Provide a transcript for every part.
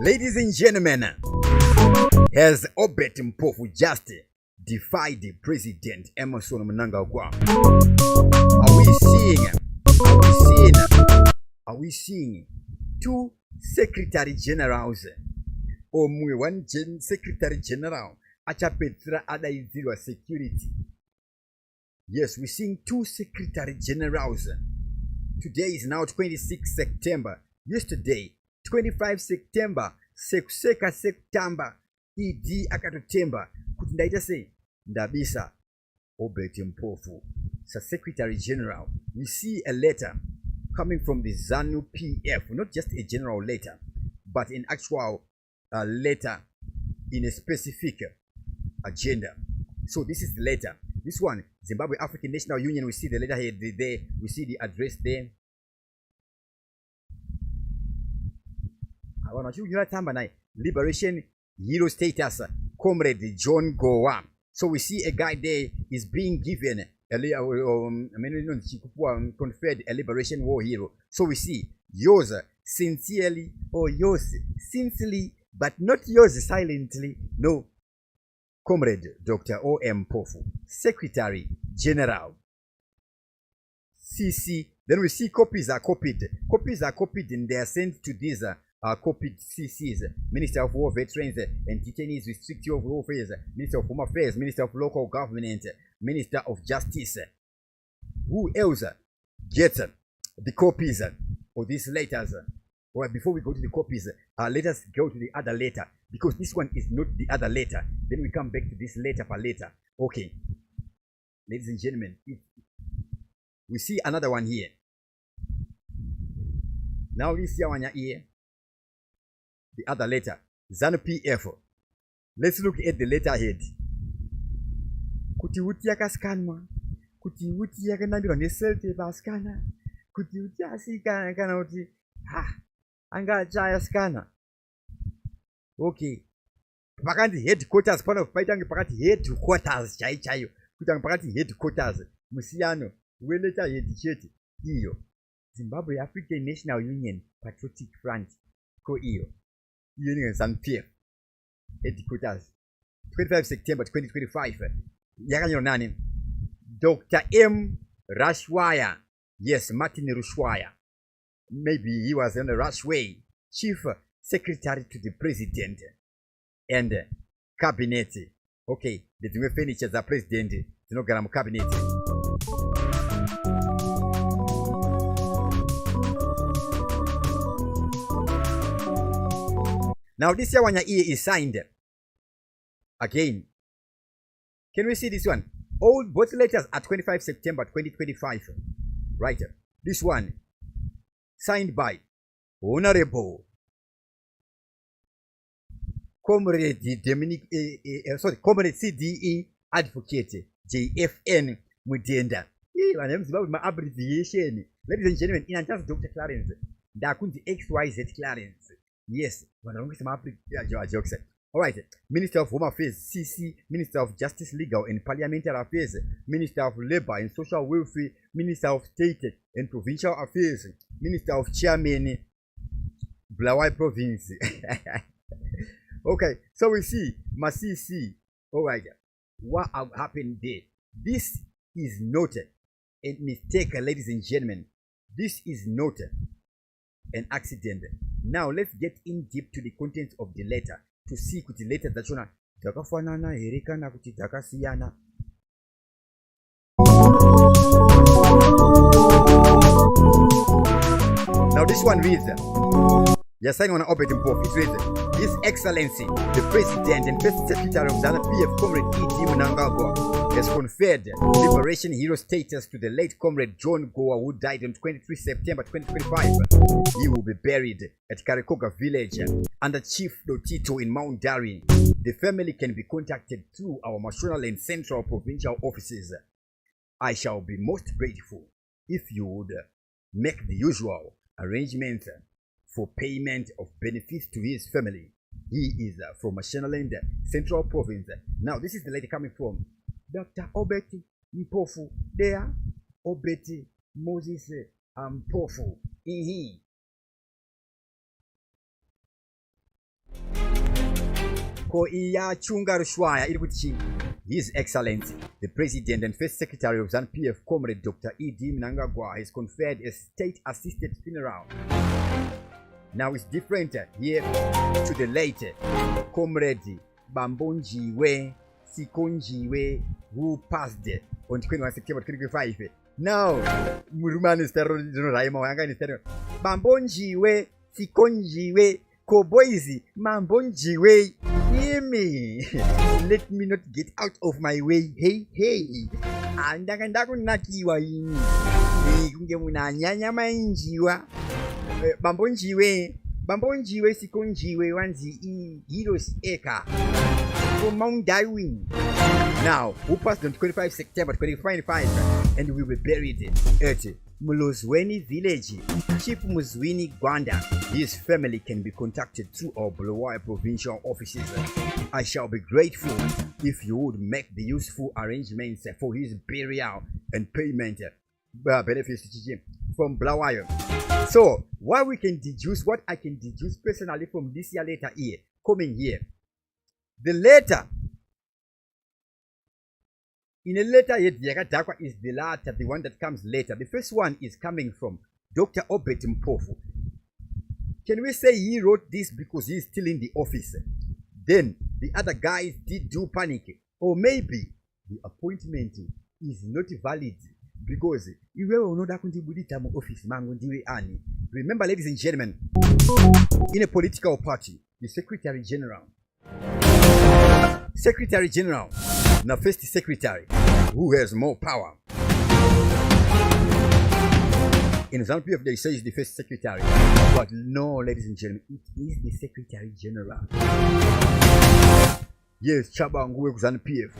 Ladies and gentlemen, has Obet Mpofu just defied the President Emerson Mnangagwa? Are we seeing two Secretary Generals or one Secretary General achapetra ada izirwa security? Yes, we're seeing two Secretary Generals. Today is now 26 September. Yesterday, 25 September. Sekuseka September. Idi akatotemba. Kutindaita say, Ndabisa Obet Mpofu. So Secretary General. We see a letter coming from the ZANU PF. Not just a general letter, but an actual letter in a specific agenda. So this is the letter. This one, Zimbabwe African National Union. We see the letter here, there. We see the address there. Liberation Hero Status, Comrade John Gowa. So we see a guy there is being given conferred a Liberation War Hero. So we see yours sincerely, or yours sincerely, but not yours silently. No. Comrade Dr. O.M. Mpofu, Secretary General, CC. Then we see copies are copied. Copies are copied and they are sent to these copied CCs. Minister of War Veterans and Detainees with Strict of War Affairs, Minister of Home Affairs, Minister of Local Government, Minister of Justice. Who else gets the copies of these letters? Well, before we go to the copies, let us go to the other letter, because this one is not the other letter. Then we come back to this letter per letter. Okay, ladies and gentlemen, we see another one here. Now we see one here, the other letter, ZANU PF. Let's look at the letterhead. Kuti uti yakaskanwa, kuti uti yakanambirwa neselte paskana, kuti uti asikana kana uti anga chaya skana. Okay, pakati headquarters pano paitange pakati headquarters chaichayo kutanga pakati headquarters musiyano weleta head chete iyo Zimbabwe African National Union Patriotic Front ko iyo ni ZANU-PF headquarters 25 September 2025 yakanyo nani Dr. M. Rashwaya. Yes, Martin Rushwaya. Maybe he was on the Rushway, Chief Secretary to the President and Cabinet. Okay, the new furniture the President, the Cabinet. Now this one here is signed. Again, can we see this one? All both letters are 25 September 2025. Right. This one signed by Honorable Comrade Dominic, Comrade CDE Advocate JFN Mudenda. My abbreviation. Ladies and gentlemen, in just Dr. Clarence, there could be XYZ Clarence. Yes, jokes. All right, Minister of Home Affairs, CC, Minister of Justice, Legal and Parliamentary Affairs, Minister of Labor and Social Welfare, Minister of State and Provincial Affairs, Minister of Chairman, Blawai Province. Okay, so we see CC. All right, what happened there? This is not a mistake, ladies and gentlemen. This is not an accident. Now let's get in deep to the contents of the letter to see kuti letter dzachona dzakafanana here kana kuti dzakasiyana. Now this one reads, you're signing on Obet Mpofu. It reads, His Excellency, the President and First Secretary of ZANU-PF, Comrade E.T. Mnangagwa, has conferred Liberation Hero status to the late Comrade John Gowa, who died on 23 September 2025. He will be buried at Karikoga village under Chief Dotito in Mount Dari. The family can be contacted through our national and central provincial offices. I shall be most grateful if you would make the usual arrangements for payment of benefits to his family. He is from Mashonaland, Central Province. Now, this is the lady coming from Dr. Obet Mpofu. There, Obet Moses Mpofu. ko iya chunga rushwaya iri kuti chinyi. His Excellency, the President and First Secretary of ZANU-PF, Comrade Dr. E.D. Mnangagwa, has conferred a state-assisted funeral. Now it's different here to the late Comrade Bambonjiwe Sikonjiwe, who passed on 21 September 2025. Now, Muruman is Bambonjiwe Sikonjiwe Koboizi Mambonjiwe. Hear me. Let me not get out of my way. Hey. Andakandakunakiwa ini. Kunge munanyanya mainjiwa. Bambonjiwe Sikonjiwe wanzi Heroes Eka from Mount Darwin. Now, who passed on 25 September 2025 and we were buried at Mulozweni village. Chief Muzwini Gwanda. His family can be contacted through our Bulawayo provincial offices. I shall be grateful if you would make the useful arrangements for his burial and payment benefits from Bulawayo. So, what I can deduce personally from this year letter here, coming here. The letter, in a letter here, Yakadakwa is the latter, the one that comes later. The first one is coming from Dr. Obet Mpofu. Can we say he wrote this because he's still in the office? Then the other guys did do panic. Or maybe the appointment is not valid because remember, ladies and gentlemen, in a political party, the Secretary General, now first secretary, who has more power. In ZANU-PF, they say it's the first secretary, but no, ladies and gentlemen, it is the Secretary General. Yes, Chaba Nguwe ZANU-PF.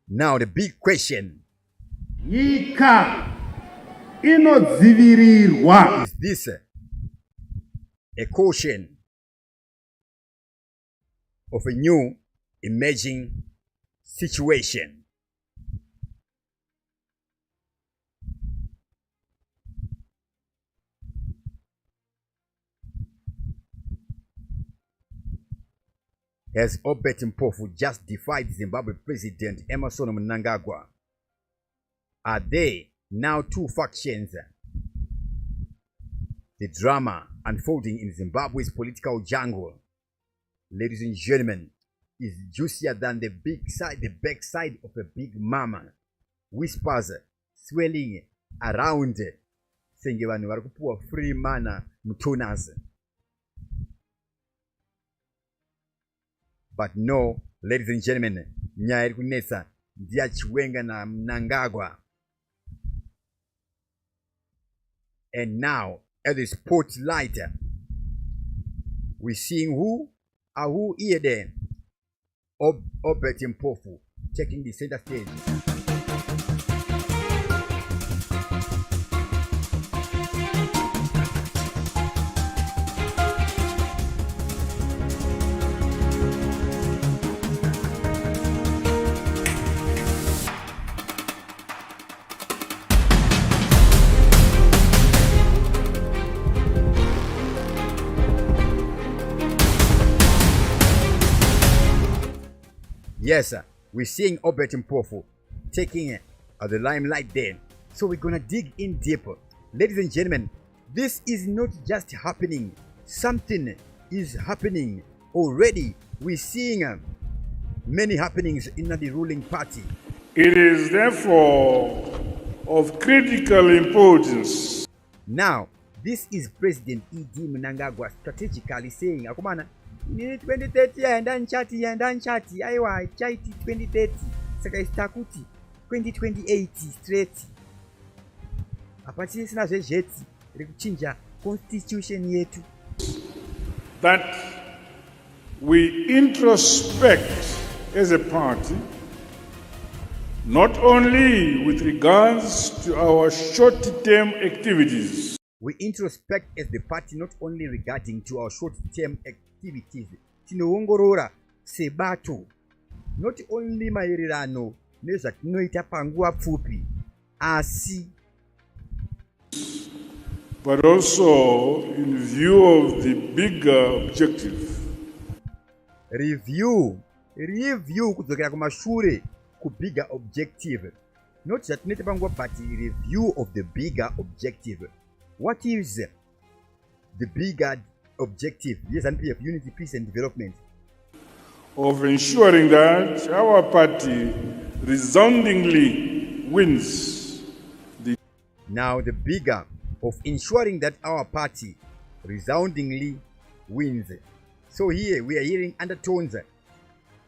Now the big question. Is this a caution of a new emerging situation? Has Obet Mpofu just defied Zimbabwe President Emmerson Mnangagwa? Are they now two factions? The drama unfolding in Zimbabwe's political jungle, ladies and gentlemen, is juicier than the backside of a big mama. Whispers swelling around. Senge vanhu vari kupuwa free mana mutonas. But no, ladies and gentlemen, nyaya iri kunetsa ndiyachiwenga na Mnangagwa. And now, at the spotlight, we're seeing who here then? Obet Mpofu taking the center stage. Yes, we're seeing Obet Mpofu taking the limelight there. So we're gonna dig in deeper. Ladies and gentlemen, this is not just happening. Something is happening already. We're seeing many happenings in the ruling party. It is therefore of critical importance. Now, this is President E.D. Mnangagwa strategically saying, Akumana, 2030 and chati aiwa chaiti 2030 saka istakuti 2028 straight apati sina zvezveti rekuchinja constitution yetu, that we introspect as a party not only with regards to our short-term activities. We introspect as the party not only regarding to our short-term activities. Tinoongorora sebato not only maererano nezvatinoita panguva pfupi, asi but also in view of the bigger objective review kudzokera kumashure ku bigger objective, not that net pangwa, but review of the bigger objective. What is the bigger objective? Yes, and PF, unity, peace and development, of ensuring that our party resoundingly wins the now the bigger of ensuring that our party resoundingly wins. So here we are hearing undertones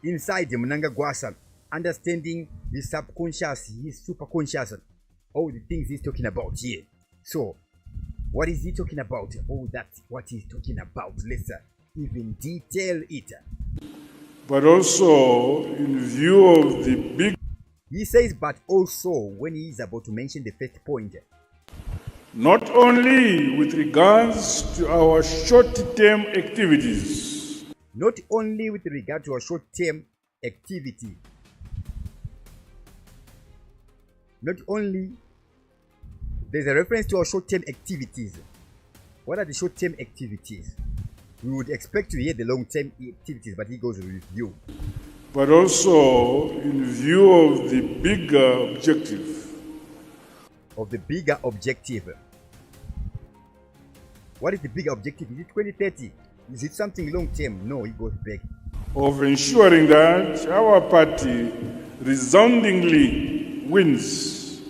inside the Mnanga Gwasa, understanding his subconscious, his superconscious, all the things he's talking about here. So what is he talking about? Oh, that's what he's talking about. Let's even detail it. but also in view of the big He says, but also when he is about to mention the first point, not only with regards to our short-term activities, not only with regard to a short-term activity, not only there's a reference to our short-term activities. What are the short-term activities? We would expect to hear the long-term activities, but he goes to review. but also in view of the bigger objective Of the bigger objective. What is the bigger objective? Is it 2030? Is it something long-term? No, he goes back. of ensuring that our party resoundingly wins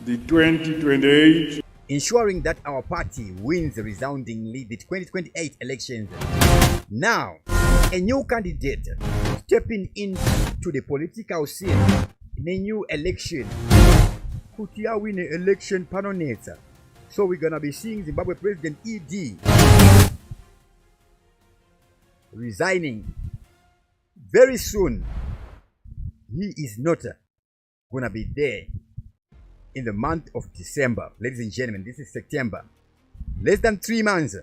the 2028 Ensuring that our party wins resoundingly the 2028 elections. Now, a new candidate stepping into the political scene in a new election. Kutia win an election panoneta. So we're gonna be seeing Zimbabwe President ED resigning very soon. He is not gonna be there in the month of December. Ladies and gentlemen, this is September. Less than 3 months.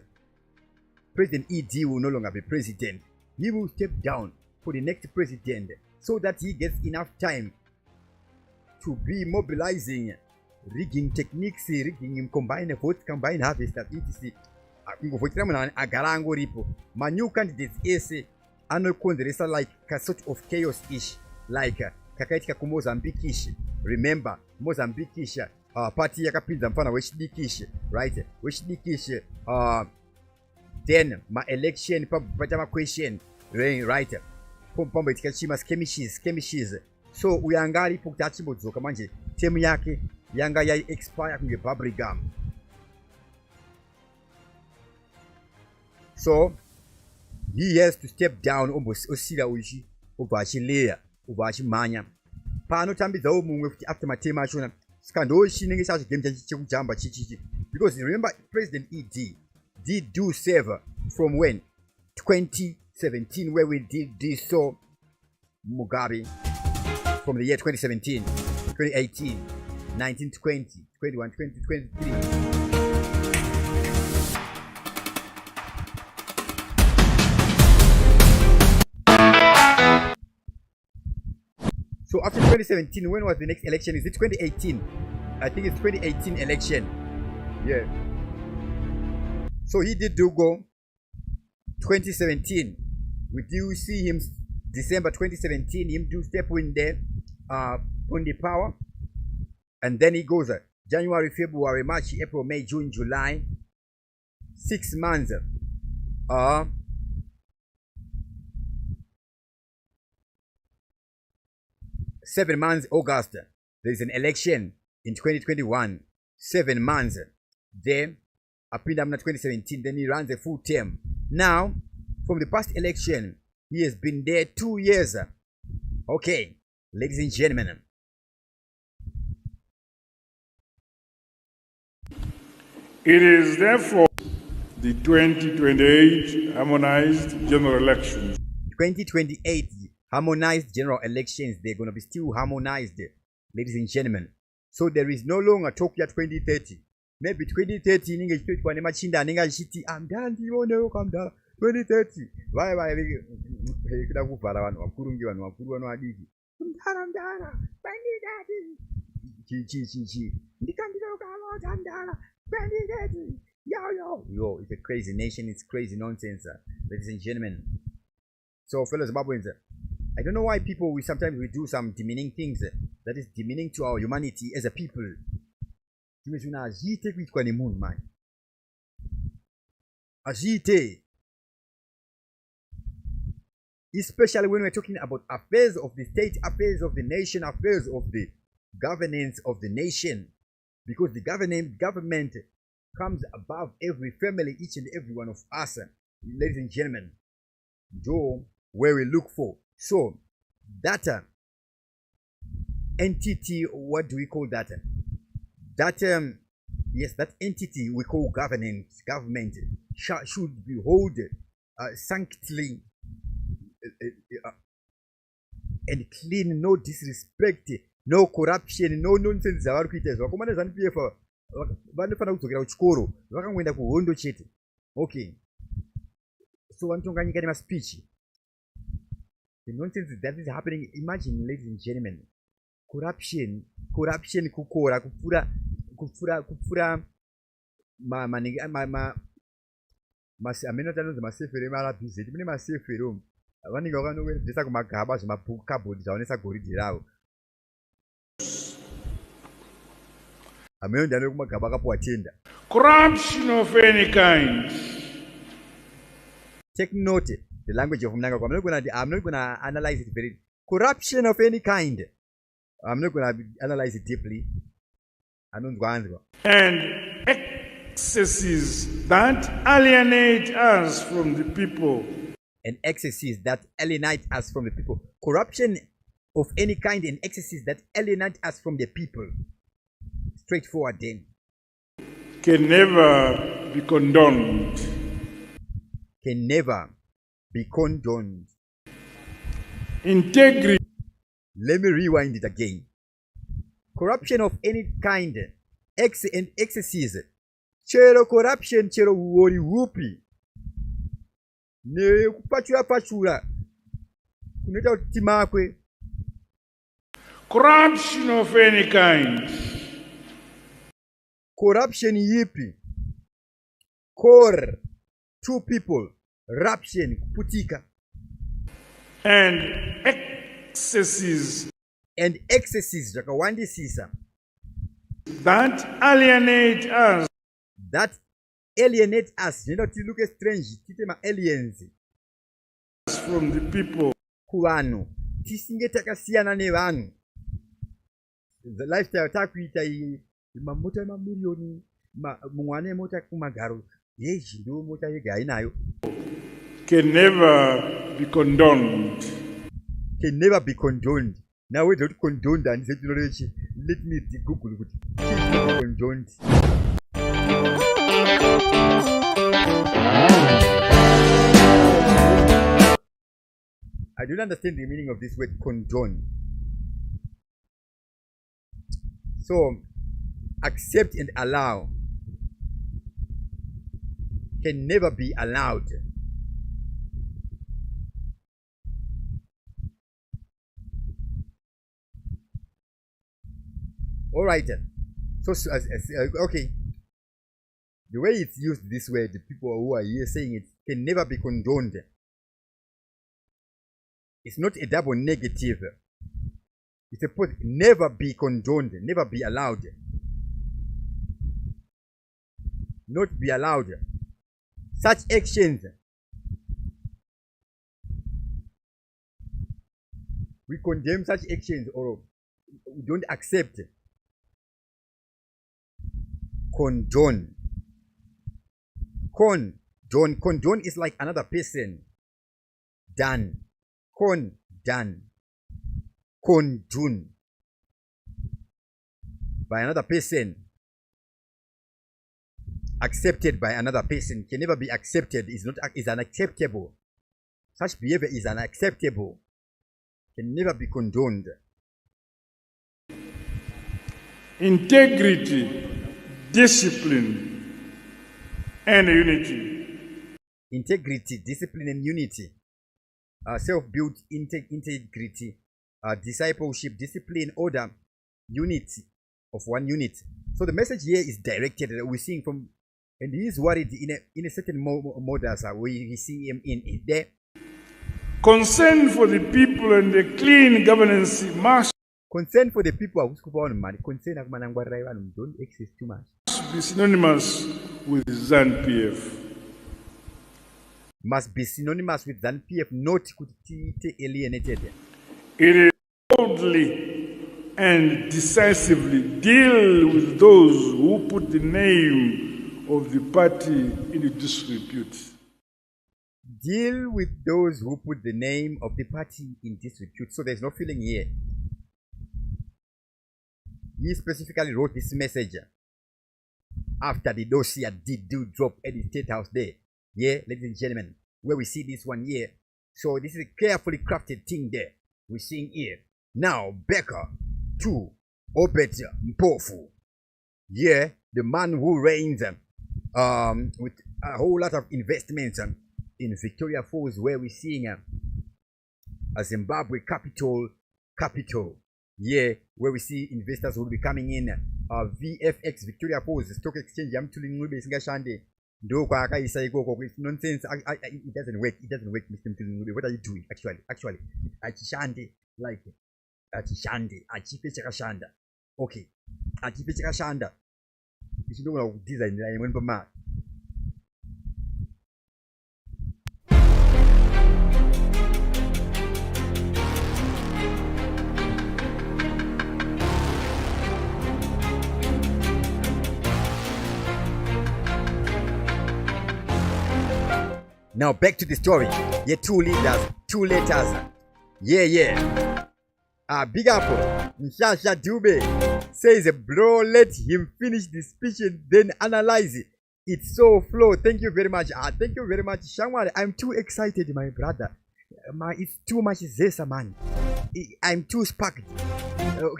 President ED will no longer be president. He will step down for the next president so that he gets enough time to be mobilizing rigging techniques, rigging combine votes, combine harvest, etc. My new candidates ese anokonzeresa like a sort of chaos-ish, like kakaitika ku Mozambique-ish. Remember, Mozambique-ish party yakapinza mfana wechidikish, right? Wechidikish then my election pachama question, right? Pombo itika chima skirmishes. So uyangali po kutachimodzoka manje temu yake yanga ya expire kunge bubblegum. So he has to step down almost osila uishi ubachilea ubachimanya pano tambidza umwe kuti after matema achona skandoshi nenge chacho game chekujamba chichichi, because remember President ED did do serve from when 2017 where we did this. So Mugabe from the year 2017, 2018, 19, 20, 21, 20, 23. So after 2017, when was the next election? Is it 2018? I think it's 2018 election. Yeah. So he did do go 2017. We do see him December 2017, him do step in there on the power. And then he goes January, February, March, April, May, June, July. 6 months. 7 months, August. There's an election in 2021. 7 months. Then, Apindamna 2017, then he runs a full term. Now, from the past election, he has been there 2 years. Okay, ladies and gentlemen. It is therefore the 2028 harmonized general elections 2028 harmonized general elections, they're going to be still harmonized, ladies and gentlemen. So there is no longer Tokyo 2030. Maybe 2030 ninge chitwa ne machinda ninga chiti I'm done, you know, come down 2030. Why kuda kuvala vanhu vakuru vano adiki. I'm done. Chi ndikandira ukava ndala. Yo, it's a crazy nation. It's crazy nonsense, ladies and gentlemen. So, fellow Zimbabweans, I don't know why we sometimes do some demeaning things that is demeaning to our humanity as a people. Especially when we're talking about affairs of the state, affairs of the nation, affairs of the governance of the nation, because the government comes above every family, each and every one of us, ladies and gentlemen. Where we look for. So that entity, what do we call that? That yes, that entity we call government should be held sanctly and clean, no disrespect, no corruption, no nonsense. Vakomana ZANU-PF vanofana kudzokera kuchikoro vakangoenda kuhondo chete. Okay, so vanotonga nyika nemaspeech. The nonsense that is happening. Imagine, ladies and gentlemen, corruption kukora kupfura amenotanonzi masefero emarabhizeti mune masefero vanenge vakanoendesa kumagaba zvemabhukabhodhi zvaonesa goridhe ravo. Ameno kumagaba akapuwa tenda. Corruption of any kind. Take note the language of Mnanga. I'm not gonna analyze it very. Corruption of any kind. I'm not gonna analyze it deeply. And excesses that alienate us from the people. And excesses that alienate us from the people. Corruption of any kind and excesses that alienate us from the people. Straightforward then. Can never be condoned. Can never be condoned. Integrity. Let me rewind it again. Corruption of any kind, and excesses. Chero corruption, chero wori whoopee. Ne kupachura. Kuneta kuti timakwe. Corruption of any kind. Corruption yipi. Kor, two people. Raption, kuputika. And excesses. And excesses, jakawandisisa. That alienate us. That alienate us. You know, to look strange. Titema aliens. From the people. Kuwanu. Tisinge takasiyana ne vanu. The lifestyle takuita mamota mamilioni. Mwane mota kumagaro. Yeji ndo mota yega inayo. Can never be condoned. Can never be condoned. Now we don't condone and say, let me Google it. Condoned. I don't understand the meaning of this word condone. So, accept and allow can never be allowed. All right. So, okay. The way it's used this way, the people who are here saying it can never be condoned. It's not a double negative. It's a positive. Never be condoned. Never be allowed. Not be allowed. Such actions. We condemn such actions or we don't accept. Condone. Condone is like another person. Done. Done. Condone. By another person. Accepted by another person. Can never be accepted. Is unacceptable. Such behavior is unacceptable. Can never be condoned. Integrity, discipline, and unity. Integrity, discipline, and unity. Self-built integrity, discipleship, discipline, order, unity of one unit. So the message here is directed. We're seeing from, and he is worried in a certain models we see him in there. Concern for the people and the clean governance must Concern for the people concern don't excess too much. be synonymous with ZANU-PF. Must be synonymous with ZANU-PF, not alienated. It is boldly and decisively deal with those who put the name of the party in disrepute. Deal with those who put the name of the party in disrepute. So there's no feeling here. He specifically wrote this message after the dossier did drop at the State House there. Yeah, ladies and gentlemen, where we see this one here. So this is a carefully crafted thing there. We're seeing here. Now, Becker to Obet Mpofu. Yeah, the man who reigns with a whole lot of investments in Victoria Falls, where we're seeing a Zimbabwe capital. Yeah, where we see investors will be coming in. VFX Victoria Falls stock exchange. I'm telling you, it's nonsense. It doesn't work. It doesn't work, Mr. Mtulingube. What are you doing? Actually, achishande like achishande, achipechakashanda. Okay, achipechakashanda. You know what design I remember ma. Now back to the story. Yeah, 2 leaders, 2 letters. Yeah. Big Apple, Nshasha Dube says, bro, let him finish the speech and then analyze it. It's so flow. Thank you very much. Thank you very much, Shangwari. I'm too excited, my brother. It's too much zesa, man. I'm too sparked.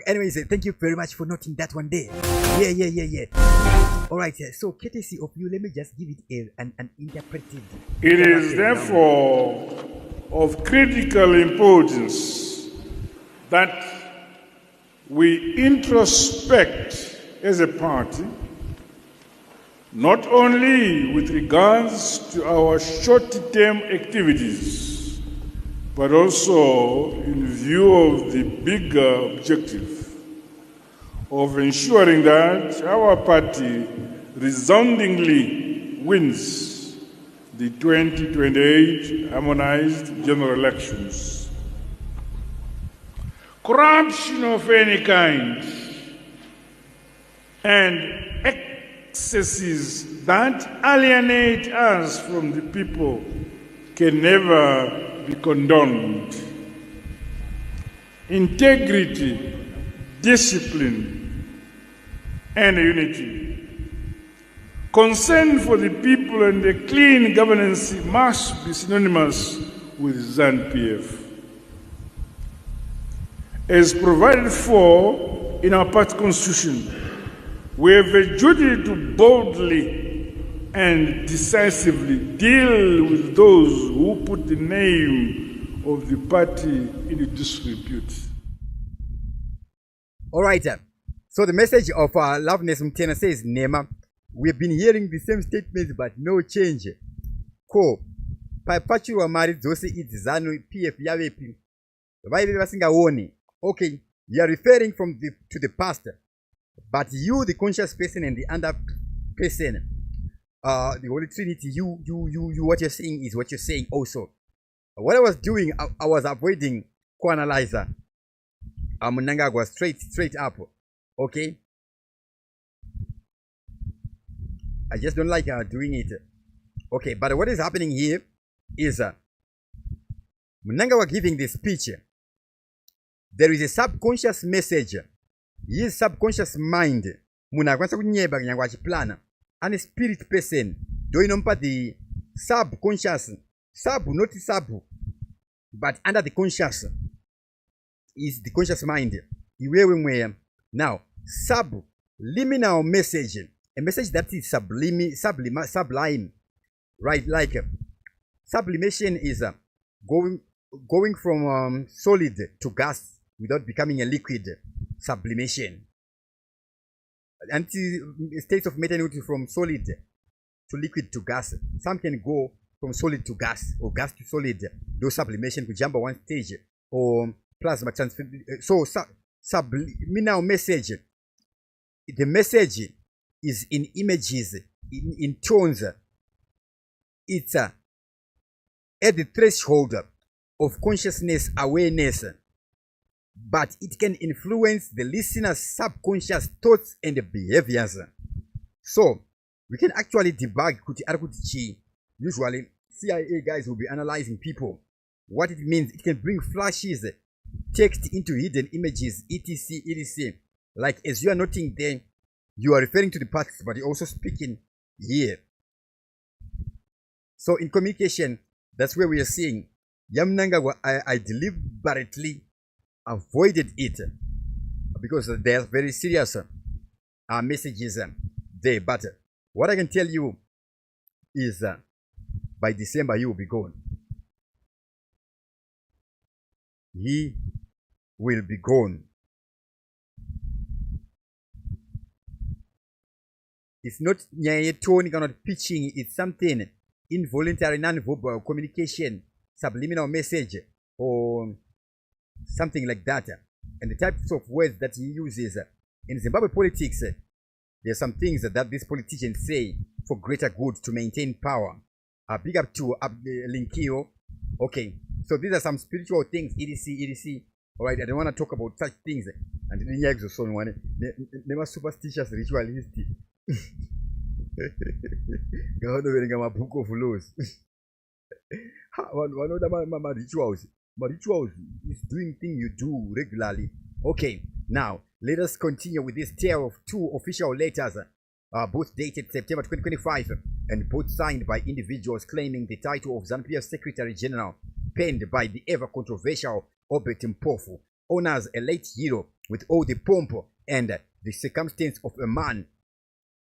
Anyways, thank you very much for noting that one there. Yeah. Alright, so courtesy of you, let me just give it an interpreted. It is therefore of critical importance that we introspect as a party, not only with regards to our short-term activities, but also in view of the bigger objective of ensuring that our party resoundingly wins the 2028 harmonized general elections. Corruption of any kind and excesses that alienate us from the people can never be condoned. Integrity, discipline, and unity. Concern for the people and the clean governance must be synonymous with ZANU-PF. As provided for in our party constitution, we have a duty to boldly and decisively deal with those who put the name of the party in disrepute. All right. So the message of Loveness Mtena says, Nema, we've been hearing the same statements, but no change. Ko, perpetual marriage, those it's ZANU-PF, yavepi. Okay, you are referring to the past, but you, the conscious person and the under person, the Holy Trinity, you, what you're saying is what you're saying also. What I was doing, I was avoiding co-analyzer. Munanga was straight up. Okay, I just don't like doing it. Okay, but what is happening here is Munanga was giving this speech. There is a subconscious message. His subconscious mind munakwanisa kunyeba nyangwa chiplan and a spirit person do inompa the subconscious not sub but under the conscious is the conscious mind. Now subliminal message, a message that is sublime, right? Like sublimation is going from solid to gas without becoming a liquid. Sublimation. states of matter from solid to liquid to gas. Some can go from solid to gas or gas to solid. Do sublimation to jump one stage or plasma transfer. So subliminal message. The message is in images, in tones. It's at the threshold of consciousness awareness, but it can influence the listener's subconscious thoughts and behaviors. So we can actually debug kuti ari kuti chi. Usually CIA guys will be analyzing people. What it means, it can bring flashes, text into hidden images, etc, etc. Like as you are noting there, you are referring to the past, but you're also speaking here. So in communication, that's where we are seeing Yamnanga. I deliberately avoided it because there are very serious messages there. But what I can tell you is by December he will be gone. He will be gone. It's not tone, not pitching. It's something involuntary, non-verbal communication, subliminal message, or something like that. And the types of words that he uses in Zimbabwe politics, there are some things that these politicians say for greater good to maintain power. Big up to Linkio. Okay, so these are some spiritual things, etc. All right, I don't want to talk about such things. And the never superstitious ritualist. Book of laws. My rituals is doing things you do regularly. Okay, now let us continue with this tale of two official letters, both dated September 2025 and both signed by individuals claiming the title of ZANU-PF Secretary General, penned by the ever controversial Obert Mpofu, honors a late hero with all the pomp and the circumstance of a man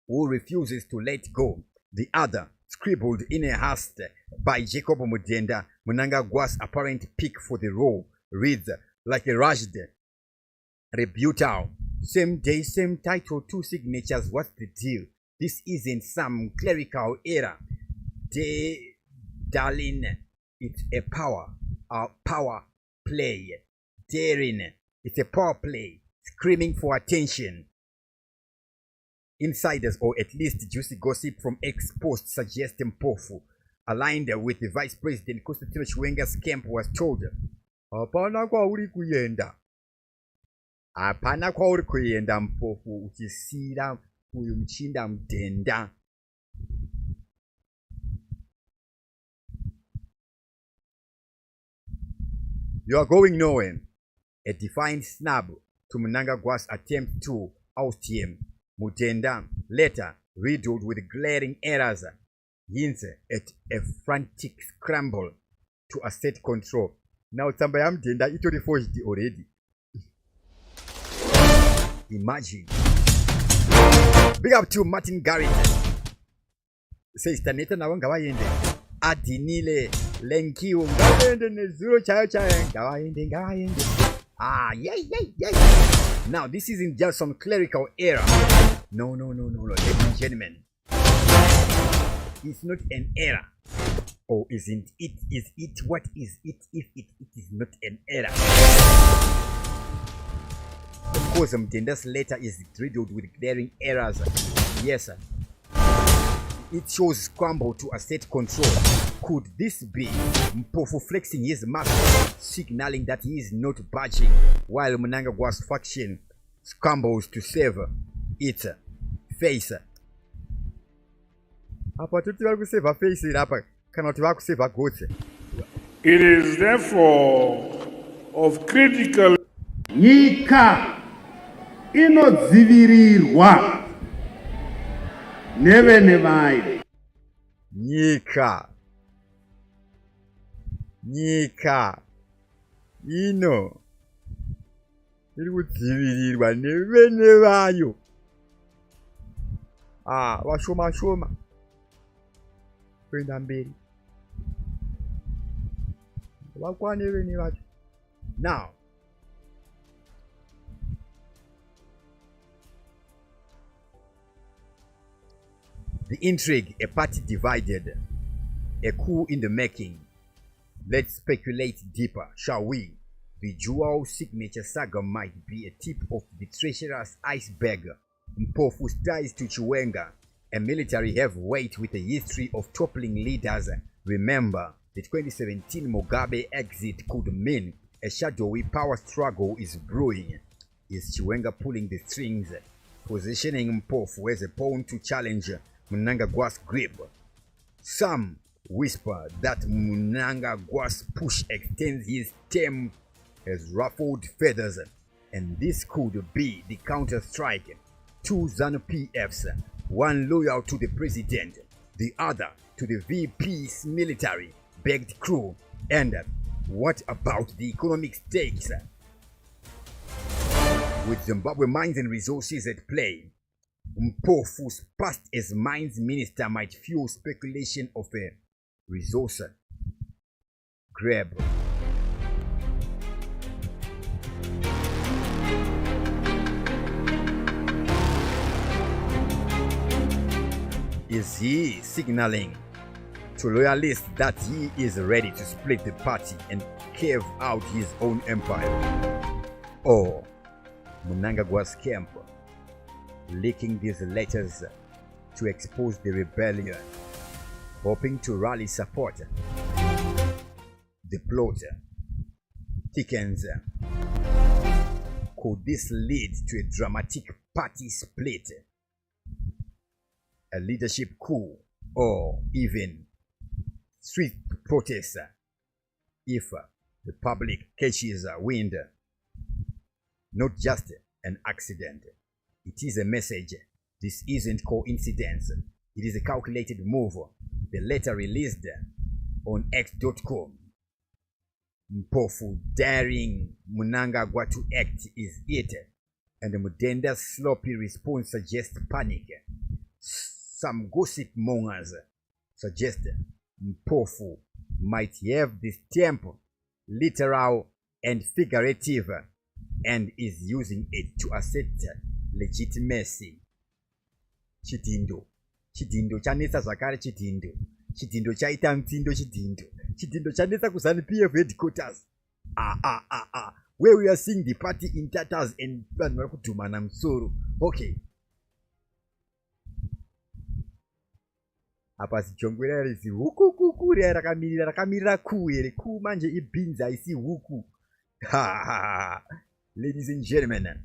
who refuses to let go. The other, scribbled in a haste by Jacob Mudenda, Mnangagwa's apparent pick for the role, reads like a rushed rebuttal. Same day, same title, two signatures, what's the deal? This isn't some clerical error. Darling, it's a power play. Daring, it's a power play, screaming for attention. Insiders, or at least juicy gossip from ex-post, suggest Mpofu, aligned with the Vice President Constantino Chiwenga's camp, was told, Hapana kwa uri kuyenda. Hapana kwa uri kuyenda Mpofu, uchisira uyu mchinda mdenda. You are going nowhere. A defiant snub to Mnangagwa's attempt to oust him. Mutenda, later riddled with glaring errors, hints at a frantic scramble to assert control. Now Tambaya Mutenda it already forged already. Imagine. Big up to Martin Garrett. Says Taneta na wanga wayende. Adinile lenkiwo ngawende ne zero chayo ngawayende. Ah, yeah. Now, this isn't just some clerical error. No, ladies and gentlemen. It's not an error. Or isn't it? Is it? What is it if it is not an error? Of course, Mtenda's letter is riddled with glaring errors. Yes, sir. It shows scramble to assert control. Could this be Mpofu flexing his muscle, signaling that he is not budging, while Mnangagwa's faction scrambles to save its face? It is therefore of critical nyika inodzivirirwa nevene vayo. Nyika ino iri kudzivirirwa nevene vayo. Vashoma kuenda mberi vakwane vene vacho. Now The intrigue, a party divided, a coup in the making. Let's speculate deeper, shall we? The dual signature saga might be a tip of the treacherous iceberg. Mpofu's ties to Chiwenga, a military heavyweight with a history of toppling leaders. Remember, the 2017 Mugabe exit could mean a shadowy power struggle is brewing. Is Chiwenga pulling the strings, positioning Mpofu as a pawn to challenge Mnangagwa's grip? Some whisper that Mnangagwa's push extends his term as ruffled feathers, and this could be the counter-strike. Two ZANU-PFs, one loyal to the president, the other to the VP's military-backed crew. And what about the economic stakes? With Zimbabwe mines and resources at play, Mpofu's past as mines minister might fuel speculation of a resource grab. Is he signaling to loyalists that he is ready to split the party and carve out his own empire? Or Mnangagwa's camp leaking these letters to expose the rebellion, hoping to rally support? The plot thickens. Could this lead to a dramatic party split, a leadership coup, or even street protests if the public catches wind? Not just an accident. It is a message. This isn't coincidence. It is a calculated move. The letter released on X.com. Mpofu daring Mnangagwa to act is it, and Mudenda's sloppy response suggests panic. Some gossip mongers suggest Mpofu might have this stamp, literal and figurative, and is using it to assert legitimacy. Chidindo chanetsa zvakare. Chidindo chaita mtsindo. Chidindo chanetsa kuZANU-PF headquarters, where we are seeing the party in tatters and vanhu vari kudhumana musoro. Okay, apa zichongwera risi huku kuku rakamirira kuu here. Kuu manje ibhinzi haisi huku. Ladies and gentlemen,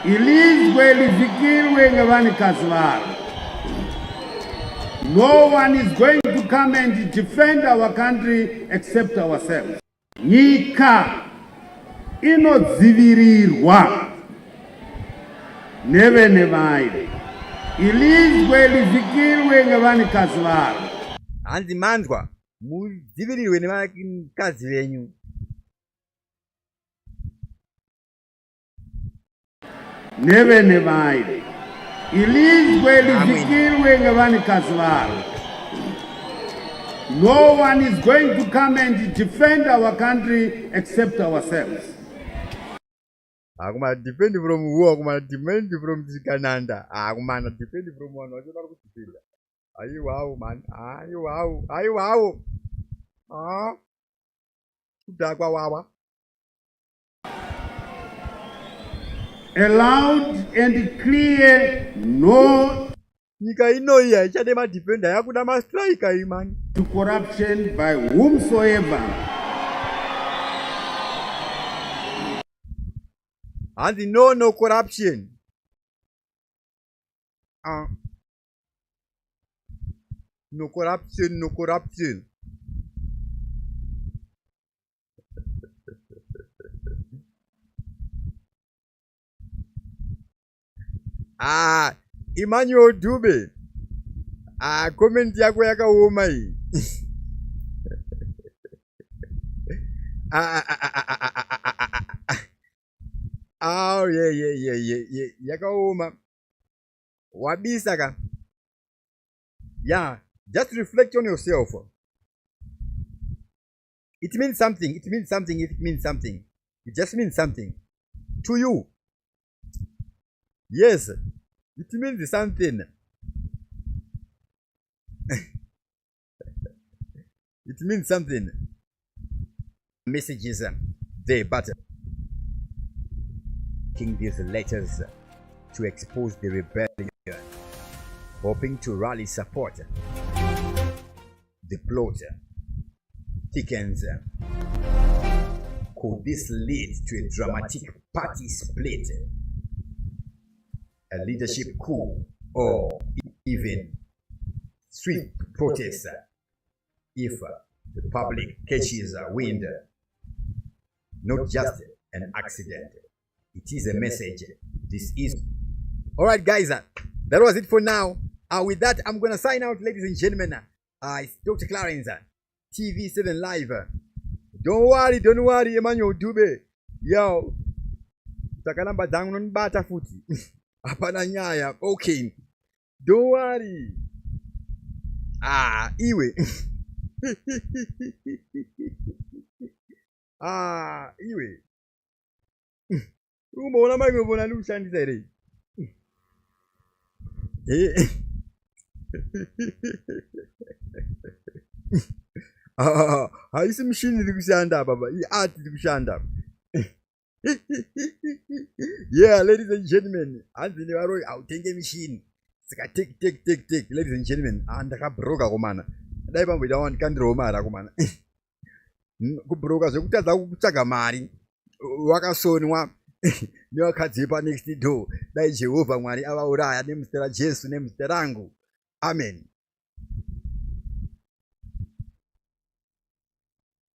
ilizwe lifikirwe ngavanikazi varo. No one is going to come and defend our country except ourselves. Nyika inodzivirirwa nevenevai. Ilizwe lifikirwe ngavanikazi varo. hanzi manzwa mudzivirirwe nevakadzi venyu. Nevenevai. Ilizwe lifikirwe ngavanikazi varo. No one is going to come and defend our country except ourselves. Akuma defend from who? Akuma defend from Zikananda. Akuma defend from one. What you are defend? Are you wow, man? Are you wow? Are you wow? Udakwa wawa. A loud and clear no Nika ino ya ichade ma defender yakuda ma striker imani. To corruption by whomsoever. And no corruption. No corruption. Emmanuel Dube. Comment yako yakaoma hii. Yeah. Yakaoma. Wabisaka. Yeah, just reflect on yourself. It means something. It just means something to you. Yes, It means something. It means something. Messages there, but taking these letters to expose the rebellion, hoping to rally support. The plot thickens. Could this lead to a dramatic party split, a leadership coup, or even street protests if the public catches wind? Not just an accident, it is a message. This is all right, guys. That was it for now. With that, I'm gonna sign out, ladies and gentlemen. It's Dr. Clarence, TV7 Live. Don't worry, Emmanuel Dube. Yo, takalamba down bata futi. Hapana nyaya. Okay, don't worry. Iwe. Iwe. Umbona mangobona lushandisa ere. Haisi mshini likushanda baba. Art likushanda. Yeah, ladies and gentlemen, Anthony Waroi autenge machine. Sika take, ladies and gentlemen, andakabroka komana. Dai bambo idawani kandiro mara komana. Kubroka zvekutadza kutsvaga mari wakasonwa niwakadzipa next door. Dai Jehovha Mwari avauraya nemuzita raJesu nemuzita rangu. Amen.